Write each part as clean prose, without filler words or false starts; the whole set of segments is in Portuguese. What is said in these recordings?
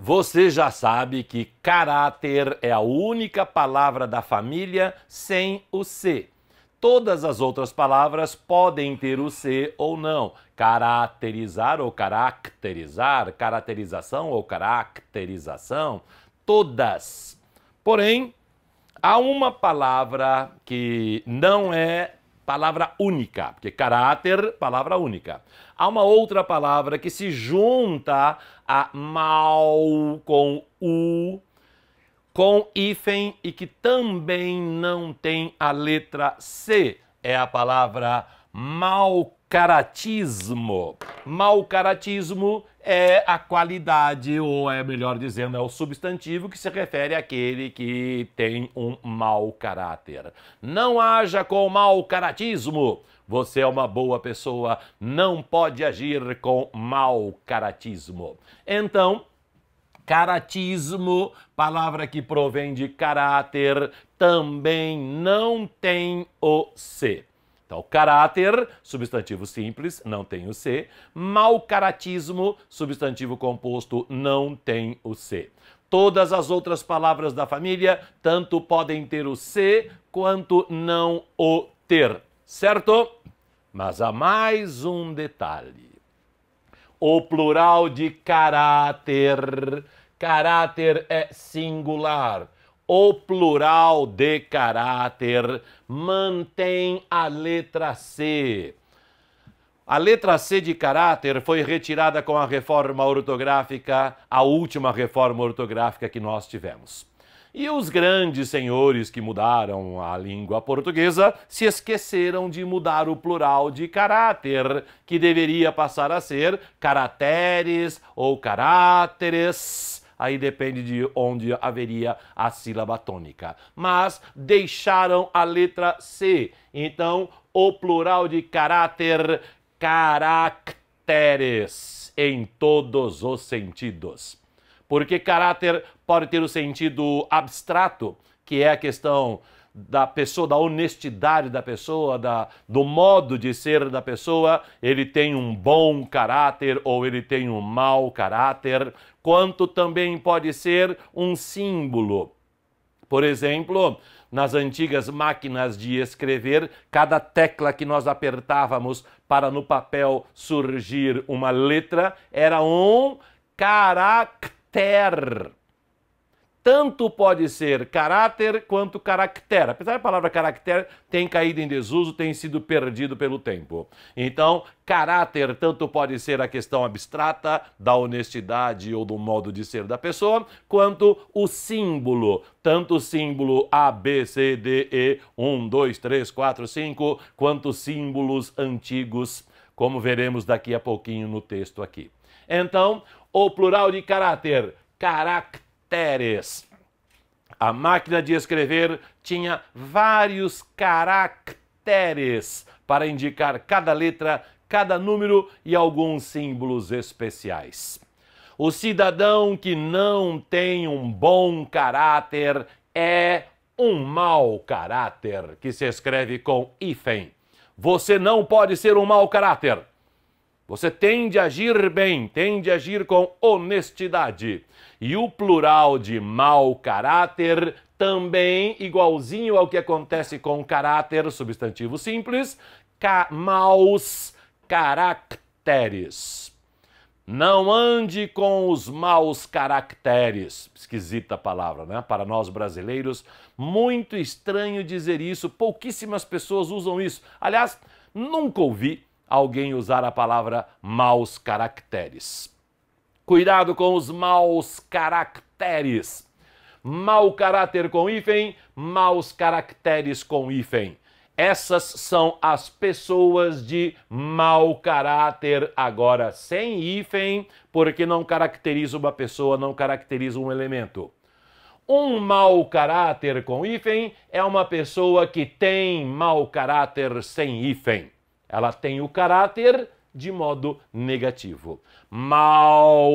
Você já sabe que caráter é a única palavra da família sem o C. Todas as outras palavras podem ter o C ou não. Caracterizar ou caracterizar, caracterização ou caracterização, todas. Porém, há uma palavra que não é palavra única, porque caráter, palavra única. Há uma outra palavra que se junta a mal com u, com hífen e que também não tem a letra C. É a palavra malcaratismo. Malcaratismo é a qualidade, ou é melhor dizendo, é o substantivo que se refere àquele que tem um mau caráter. Não haja com malcaratismo. Você é uma boa pessoa, não pode agir com malcaratismo. Então, caratismo, palavra que provém de caráter, também não tem o C. Então, caráter, substantivo simples, não tem o C. Malcaratismo, substantivo composto, não tem o C. Todas as outras palavras da família tanto podem ter o C quanto não o ter, certo? Mas há mais um detalhe. O plural de caráter, caráter é singular. O plural de caráter mantém a letra C. A letra C de caráter foi retirada com a reforma ortográfica, a última reforma ortográfica que nós tivemos. E os grandes senhores que mudaram a língua portuguesa se esqueceram de mudar o plural de caráter, que deveria passar a ser caracteres ou caráteres. Aí depende de onde haveria a sílaba tônica. Mas deixaram a letra C. Então, o plural de caráter, caracteres, em todos os sentidos. Porque caráter pode ter o sentido abstrato, que é a questão da pessoa, da honestidade da pessoa, do modo de ser da pessoa. Ele tem um bom caráter ou ele tem um mau caráter, quanto também pode ser um símbolo. Por exemplo, nas antigas máquinas de escrever, cada tecla que nós apertávamos para no papel surgir uma letra era um caractere. Tanto pode ser caráter quanto caractere. Apesar da palavra caractere tem caído em desuso, tem sido perdido pelo tempo. Então, caráter tanto pode ser a questão abstrata da honestidade ou do modo de ser da pessoa, quanto o símbolo. Tanto o símbolo A, B, C, D, E, 1, 2, 3, 4, 5, quanto símbolos antigos, como veremos daqui a pouquinho no texto aqui. Então, o plural de caráter, caracteres. A máquina de escrever tinha vários caracteres para indicar cada letra, cada número e alguns símbolos especiais. O cidadão que não tem um bom caráter é um mau caráter, que se escreve com hífen. Você não pode ser um mau caráter. Você tem de agir bem, tem de agir com honestidade. E o plural de mau caráter também, igualzinho ao que acontece com caráter, substantivo simples, maus caracteres. Não ande com os maus caracteres. Esquisita a palavra, né? Para nós brasileiros, muito estranho dizer isso. Pouquíssimas pessoas usam isso. Aliás, nunca ouvi alguém usar a palavra maus caracteres. Cuidado com os maus caracteres. Mau caráter com hífen, maus caracteres com hífen. Essas são as pessoas de mau caráter, agora sem hífen, porque não caracteriza uma pessoa, não caracteriza um elemento. Um mau caráter com hífen é uma pessoa que tem mau caráter sem hífen. Ela tem o caráter de modo negativo. Mal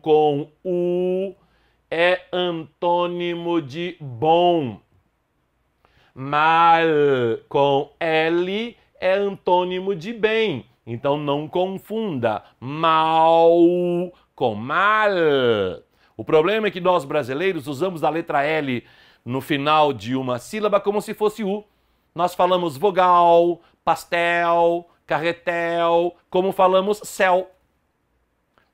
com U é antônimo de bom. Mal com L é antônimo de bem. Então não confunda. Mal com mal. O problema é que nós brasileiros usamos a letra L no final de uma sílaba como se fosse U. Nós falamos vogal, pastel, carretel, como falamos céu.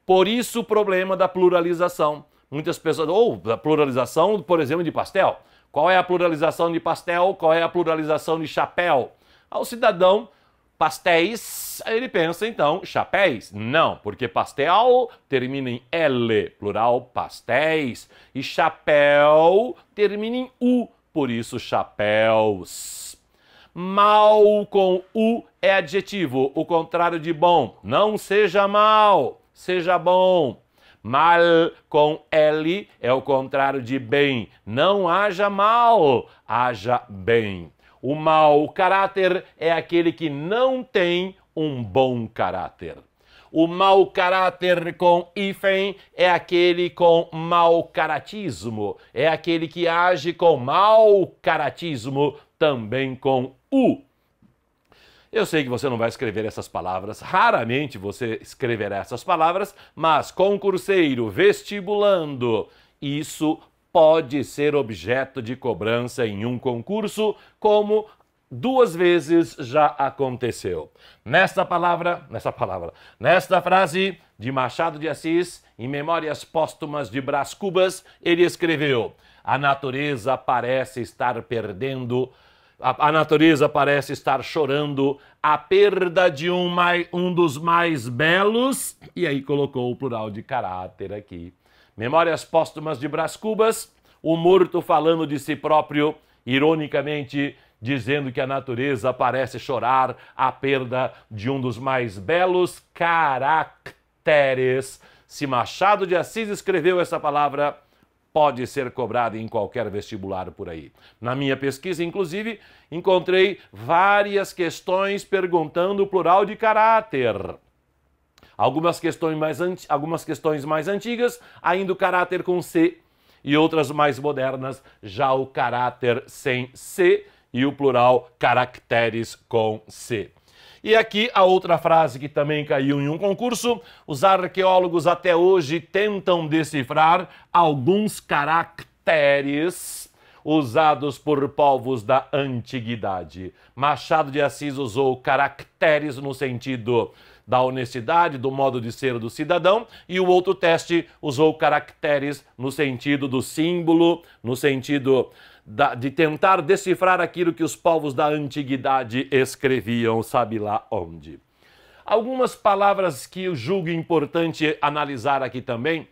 Por isso o problema da pluralização. Muitas pessoas, ou da pluralização, por exemplo, de pastel. Qual é a pluralização de pastel? Qual é a pluralização de chapéu? Ao cidadão, pastéis, ele pensa então, chapéis. Não, porque pastel termina em L, plural pastéis. E chapéu termina em U, por isso chapéus. Mal com U é adjetivo, o contrário de bom. Não seja mal, seja bom. Mal com L é o contrário de bem. Não haja mal, haja bem. O mau caráter é aquele que não tem um bom caráter. O mau caráter com hífen é aquele com mau caratismo. É aquele que age com mau caratismo, também com U. Eu sei que você não vai escrever essas palavras, raramente você escreverá essas palavras, mas concurseiro, vestibulando, isso pode ser objeto de cobrança em um concurso, como 2 vezes já aconteceu. Nesta frase de Machado de Assis, em Memórias Póstumas de Brás Cubas, ele escreveu: a natureza parece estar perdendo, a natureza parece estar chorando a perda de um dos mais belos, e aí colocou o plural de caráter aqui. Memórias Póstumas de Brás Cubas, o morto falando de si próprio, ironicamente dizendo que a natureza parece chorar a perda de um dos mais belos caracteres. Se Machado de Assis escreveu essa palavra, pode ser cobrada em qualquer vestibular por aí. Na minha pesquisa, inclusive, encontrei várias questões perguntando o plural de caráter. Algumas questões mais antigas, ainda o caráter com C, e outras mais modernas, já o caráter sem C e o plural caracteres com C. E aqui a outra frase que também caiu em um concurso: os arqueólogos até hoje tentam decifrar alguns caracteres usados por povos da antiguidade. Machado de Assis usou caracteres no sentido da honestidade, do modo de ser do cidadão, e o outro teste usou caracteres no sentido do símbolo, no sentido de tentar decifrar aquilo que os povos da antiguidade escreviam, sabe lá onde. Algumas palavras que eu julgo importante analisar aqui também,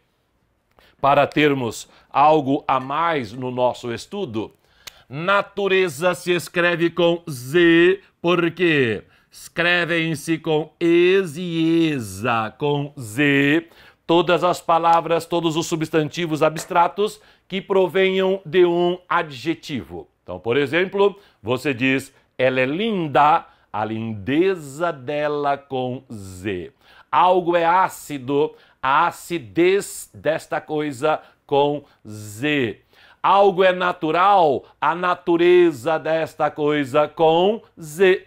para termos algo a mais no nosso estudo. Natureza se escreve com Z, porque escrevem-se com es e esa, com Z, todas as palavras, todos os substantivos abstratos que provenham de um adjetivo. Então, por exemplo, você diz, ela é linda, a lindeza dela com Z. Algo é ácido, a acidez desta coisa com Z. Algo é natural, a natureza desta coisa com Z.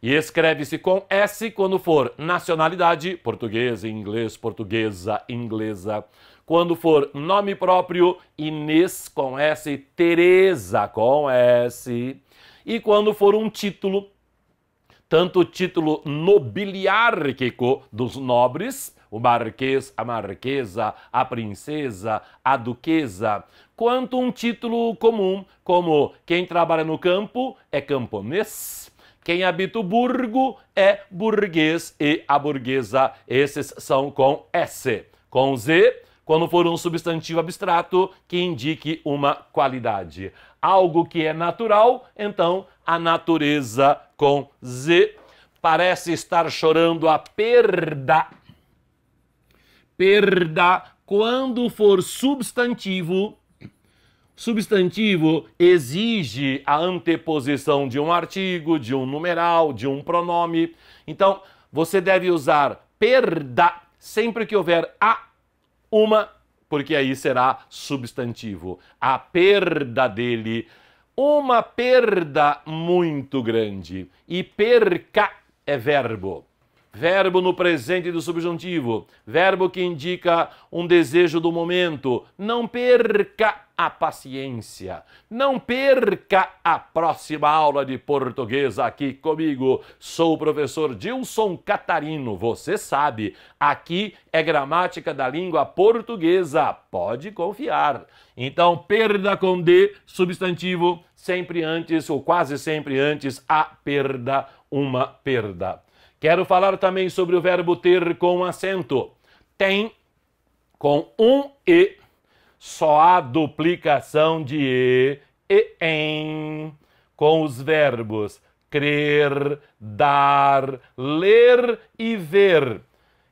E escreve-se com S quando for nacionalidade, português, inglês, portuguesa, inglesa. Quando for nome próprio, Inês com S, Teresa com S. E quando for um título, tanto o título nobiliárquico dos nobres, o marquês, a marquesa, a princesa, a duquesa, quanto um título comum, como quem trabalha no campo é camponês, quem habita o burgo é burguês e a burguesa, esses são com S. Com Z, quando for um substantivo abstrato que indique uma qualidade. Algo que é natural, então a natureza com Z parece estar chorando a perda. Perda, quando for substantivo. Substantivo exige a anteposição de um artigo, de um numeral, de um pronome. Então, você deve usar perda sempre que houver uma, porque aí será substantivo. A perda dele, uma perda muito grande. E perca é verbo. verbo no presente do subjuntivo, verbo que indica um desejo do momento. Não perca a paciência, não perca a próxima aula de português aqui comigo. Sou o professor Dilson Catarino, você sabe, aqui é gramática da língua portuguesa, pode confiar. Então, perda com D, substantivo, sempre antes ou quase sempre antes, a perda, uma perda. Quero falar também sobre o verbo ter com acento. Tem com um E, só há duplicação de e em, com os verbos crer, dar, ler e ver.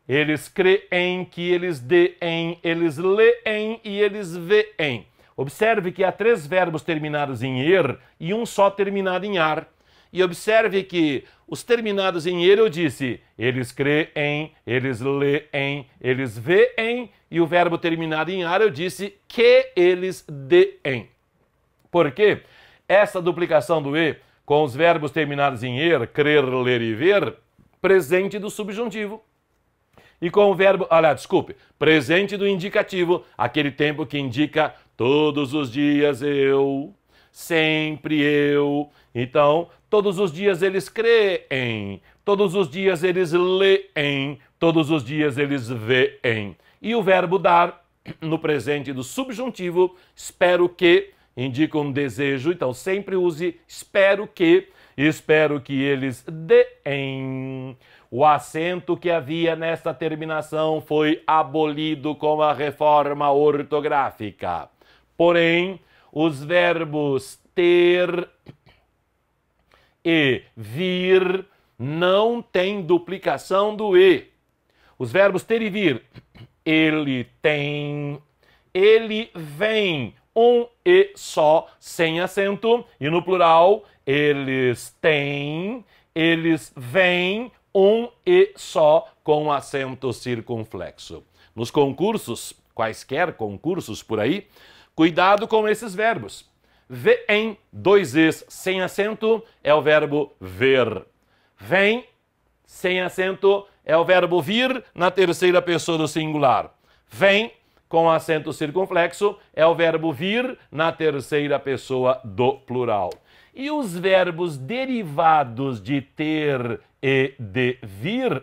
Eles creem que eles deem, eles leem e eles veem. Observe que há 3 verbos terminados em er e um só terminado em ar. E observe que os terminados em er eu disse, eles creem, eles leem, eles veem, e o verbo terminado em ar eu disse que eles deem. Por quê? Essa duplicação do e com os verbos terminados em er, crer, ler e ver, presente do subjuntivo. E com o verbo, presente do indicativo, aquele tempo que indica todos os dias eu, sempre eu. Então, todos os dias eles creem, todos os dias eles leem, todos os dias eles veem. E o verbo dar, no presente do subjuntivo, espero que, indica um desejo, então sempre use espero que eles deem. O acento que havia nesta terminação foi abolido com a reforma ortográfica. Porém, os verbos ter e vir não têm duplicação do e. Os verbos ter e vir, ele tem, ele vem, um e só, sem acento, e no plural, eles têm, eles vêm, um e só, com acento circunflexo. Nos concursos, quaisquer concursos por aí, cuidado com esses verbos. Vem, 2 es sem acento, é o verbo ver. Vem, sem acento, é o verbo vir na terceira pessoa do singular. Vem, com acento circunflexo, é o verbo vir na terceira pessoa do plural. E os verbos derivados de ter e de vir,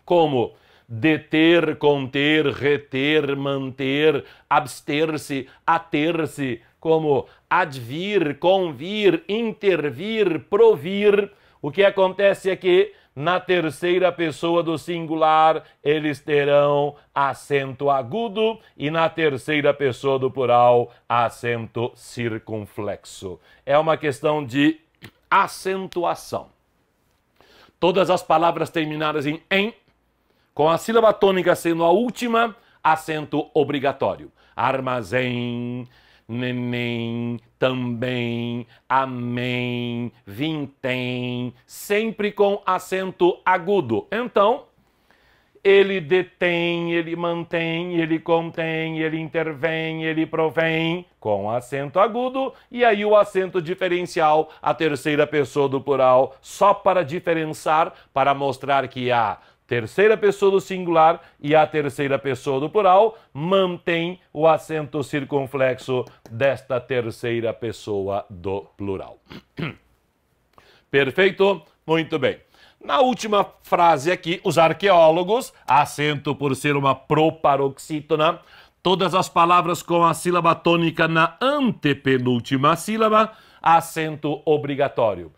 como deter, conter, reter, manter, abster-se, ater-se, como advir, convir, intervir, provir. O que acontece é que na terceira pessoa do singular eles terão acento agudo e na terceira pessoa do plural acento circunflexo. É uma questão de acentuação. Todas as palavras terminadas em com a sílaba tônica sendo a última, acento obrigatório. Armazém, neném, também, amém, vintém, sempre com acento agudo. Então, ele detém, ele mantém, ele contém, ele intervém, ele provém, com acento agudo, e aí o acento diferencial, a terceira pessoa do plural, só para diferenciar, para mostrar que a terceira pessoa do singular e a terceira pessoa do plural mantém o acento circunflexo desta terceira pessoa do plural. Perfeito? Muito bem. Na última frase aqui, os arqueólogos, acento por ser uma proparoxítona, todas as palavras com a sílaba tônica na antepenúltima sílaba, acento obrigatório.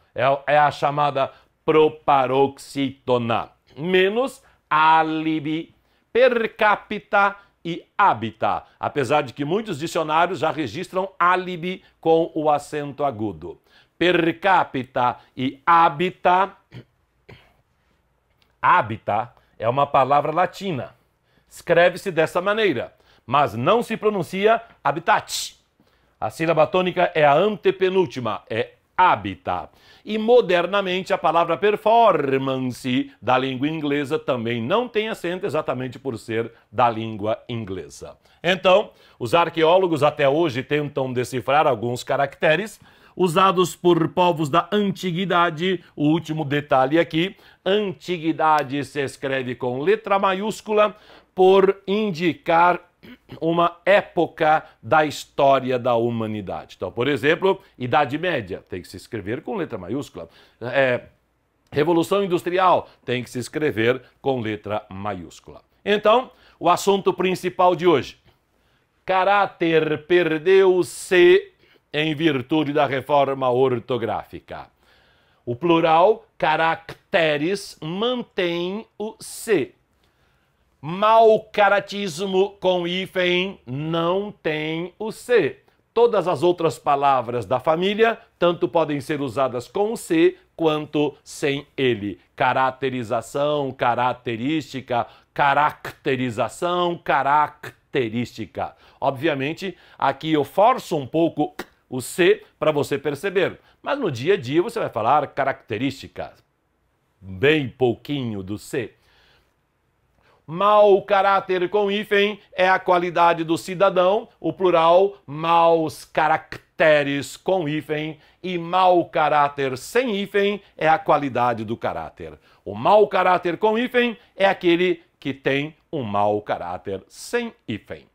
É a chamada proparoxítona. Menos álibi, per capita e habita. Apesar de que muitos dicionários já registram álibi com o acento agudo. Per capita e habita. Habita é uma palavra latina. Escreve-se dessa maneira, mas não se pronuncia habitat. A sílaba tônica é a antepenúltima, é habita. E modernamente a palavra performance da língua inglesa também não tem acento exatamente por ser da língua inglesa. Então, os arqueólogos até hoje tentam decifrar alguns caracteres. usados por povos da antiguidade. O último detalhe aqui, antiguidade se escreve com letra maiúscula por indicar uma época da história da humanidade. Então, por exemplo, Idade Média tem que se escrever com letra maiúscula. Revolução Industrial tem que se escrever com letra maiúscula. Então, o assunto principal de hoje. Caráter perdeu-se em virtude da reforma ortográfica. O plural, caracteres, mantém o se. Mau caratismo com hífen não tem o se. Todas as outras palavras da família tanto podem ser usadas com o se quanto sem ele. Caracterização, característica, caracterização, característica. Obviamente, aqui eu forço um pouco o se para você perceber, mas no dia a dia você vai falar característica, bem pouquinho do se. Mau caráter com hífen é a qualidade do cidadão, o plural, maus caracteres com hífen, e mau caráter sem hífen é a qualidade do caráter. O mau caráter com hífen é aquele que tem um mau caráter sem hífen.